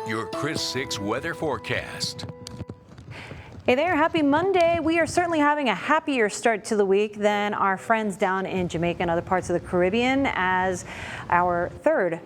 Your Chris 6 weather forecast. Hey there, happy Monday. We are certainly having a happier start to the week than our friends down in Jamaica and other parts of the Caribbean, as our third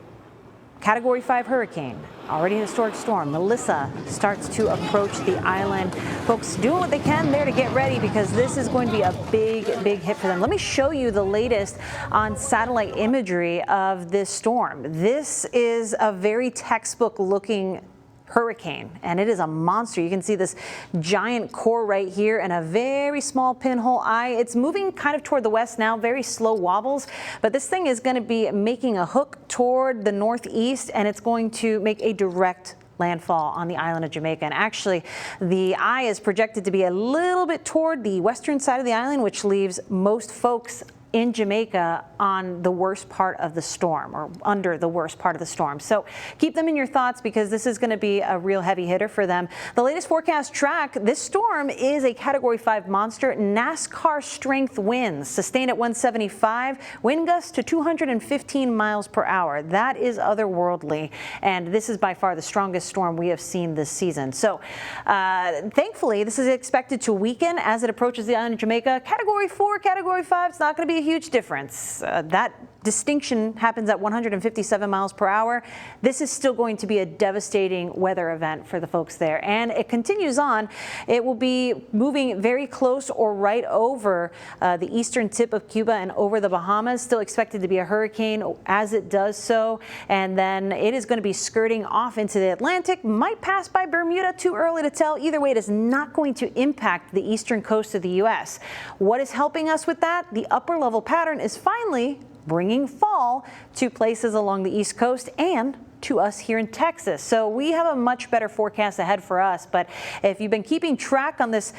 Category 5 hurricane, already a historic storm, Melissa, starts to approach the island. Folks doing what they can there to get ready, because this is going to be a big hit for them. Let me show you the latest on satellite imagery of this storm. This is a very textbook looking hurricane, and it is a monster. You can see this giant core right here and a very small pinhole eye. It's moving kind of toward the west now, very slow wobbles, but this thing is going to be making a hook toward the northeast, and it's going to make a direct landfall on the island of Jamaica. And actually, the eye is projected to be a little bit toward the western side of the island, which leaves most folks in Jamaica on the worst part of the storm, or under the worst part of the storm. So keep them in your thoughts, because this is going to be a real heavy hitter for them. The latest forecast track, this storm is a Category 5 monster. NASCAR strength winds sustained at 175, wind gusts to 215 miles per hour. That is otherworldly, and this is by far the strongest storm we have seen this season. So thankfully, this is expected to weaken as it approaches the island of Jamaica. Category 4, Category 5, it's not going to be a huge difference. That distinction happens at 157 miles per hour. This is still going to be a devastating weather event for the folks there, and it continues on. It will be moving very close or right over the eastern tip of Cuba and over the Bahamas. Still expected to be a hurricane as it does so, and then it is going to be skirting off into the Atlantic, might pass by Bermuda, too early to tell. Either way, it is not going to impact the eastern coast of the U.S. What is helping us with that? The upper level pattern is finally bringing fall to places along the East Coast and to us here in Texas. So we have a much better forecast ahead for us. But if you've been keeping track on this,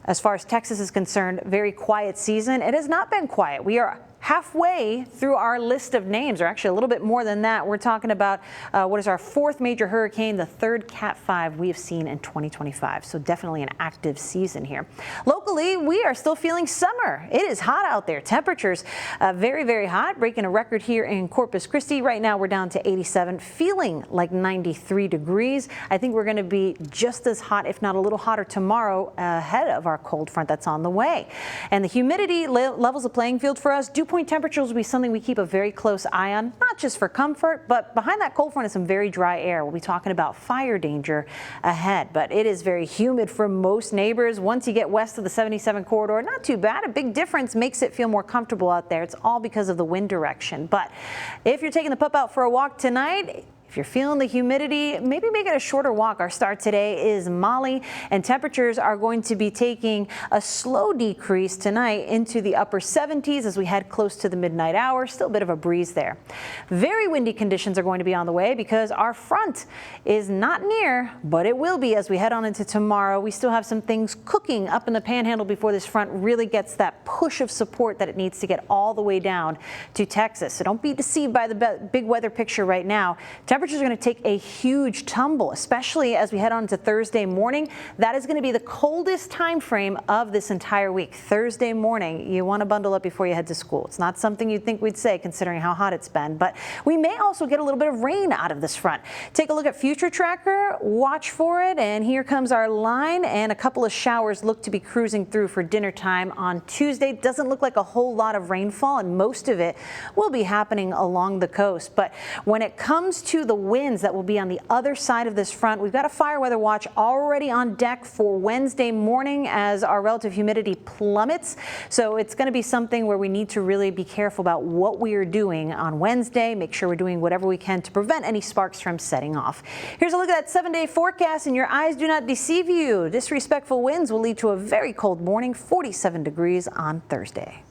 as far as Texas is concerned, very quiet season, it has not been quiet. We are halfway through our list of names, or actually a little bit more than that. We're talking about what is our fourth major hurricane, the third Cat 5 we have seen in 2025. So definitely an active season here. Locally, we are still feeling summer. It is hot out there. Temperatures very hot, breaking a record here in Corpus Christi. Right now we're down to 87, feeling like 93 degrees. I think we're going to be just as hot, if not a little hotter, tomorrow ahead of our cold front that's on the way. And the humidity levels the playing field for us. Dew point temperatures will be something we keep a very close eye on, not just for comfort, but behind that cold front is some very dry air. We'll be talking about fire danger ahead, but it is very humid for most neighbors. Once you get west of the 77 corridor, not too bad. A big difference makes it feel more comfortable out there. It's all because of the wind direction. But if you're taking the pup out for a walk tonight, if you're feeling the humidity, maybe make it a shorter walk. Our start today is Molly, and temperatures are going to be taking a slow decrease tonight into the upper 70s as we head close to the midnight hour. Still a bit of a breeze there. Very windy conditions are going to be on the way, because our front is not near, but it will be as we head on into tomorrow. We still have some things cooking up in the panhandle before this front really gets that push of support that it needs to get all the way down to Texas. So don't be deceived by the big weather picture right now. Temperatures are going to take a huge tumble, especially as we head on to Thursday morning. That is going to be the coldest time frame of this entire week. Thursday morning, you want to bundle up before you head to school. It's not something you'd think we'd say considering how hot it's been, but we may also get a little bit of rain out of this front. Take a look at Future Tracker, watch for it, and here comes our line, and a couple of showers look to be cruising through for dinner time on Tuesday. Doesn't look like a whole lot of rainfall, and most of it will be happening along the coast. But when it comes to the winds that will be on the other side of this front, we've got a fire weather watch already on deck for Wednesday morning as our relative humidity plummets. So it's going to be something where we need to really be careful about what we are doing on Wednesday. Make sure we're doing whatever we can to prevent any sparks from setting off. Here's a look at that 7-day forecast, and your eyes do not deceive you. Disrespectful winds will lead to a very cold morning, 47 degrees on Thursday.